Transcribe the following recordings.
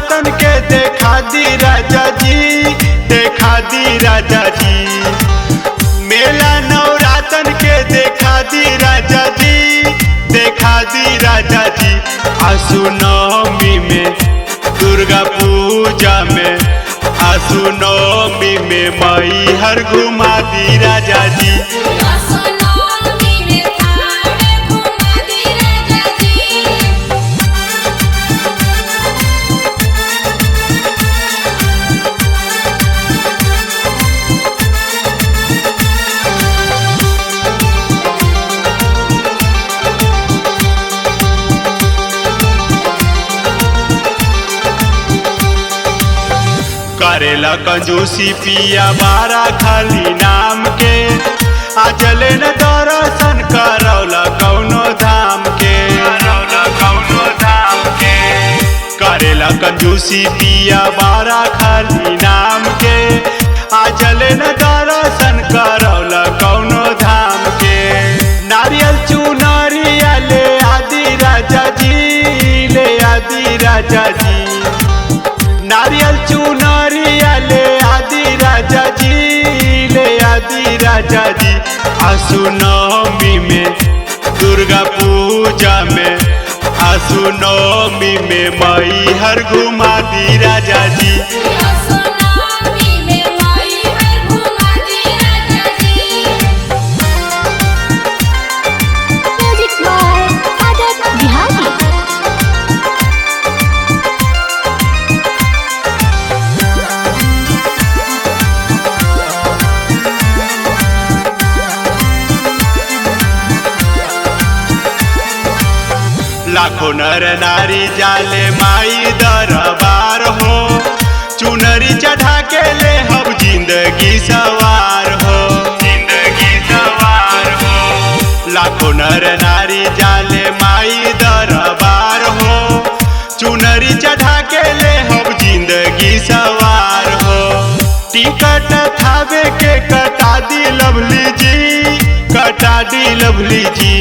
नवरातन के देखा दी राजा जी, देखा दी राजा जी। मेला नवरातन के देखा दी राजा जी, देखा दी राजा जी। आसू नवमी में दुर्गा पूजा में, आसू नवमी में मई हर घुमा दी राजा जी। करेला कंजूसी पिया बारा खाली नाम के, आजले न दर्शन करौला कौनो धाम के, करौला कौनो धाम के। करेला कंजूसी पिया बारा खाली नाम के, आजले न दर्शन करौला कौनो धाम के। नारियल चुनरिया ले आदि राजा जी, ले आदि राजा जी। नारियल चुनरिया ले आदि राजा जी, ले आदि राजा जी। आसू नवमी में दुर्गा पूजा में, आसू नवमी में मई हर घुमा दी राजा जी। लाखों नर नारी जाले माई दरबार हो, चुनरी चढ़ा के ले हम जिंदगी सवार हो, जिंदगी सवार हो। लाखों नर नारी जाले माई दरबार हो, चुनरी चढ़ा के ले हम जिंदगी सवार हो। टिकट थावे के कटा दी लवली जी, कटा दी लवली जी।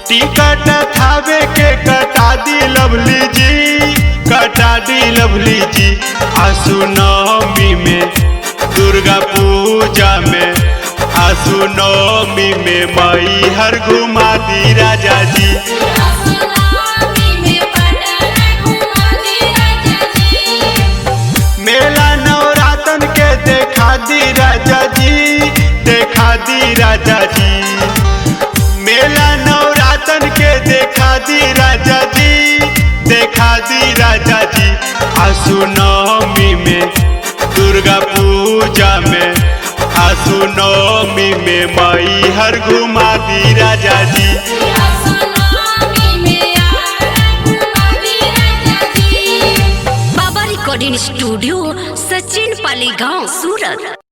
टिकट थावे के कटा दी लवली जी, कटा दी लवली जी। आसू नवमी में दुर्गा पूजा में, आसू नवमी में मई हर घुमा दी राजा जी। मेला नवरातन के देखा दी राजा जी, देखा दी राजा जी। मेला नवरातन के देखा दी राजा जी, देखा दी राजा जी। आसू नवमी में दुर्गा पूजा में, आसू नवमी में मई हर घुमा दी राजा जी। बाबा रिकॉर्डिंग स्टूडियो, सचिन पाली गांव, सूरत।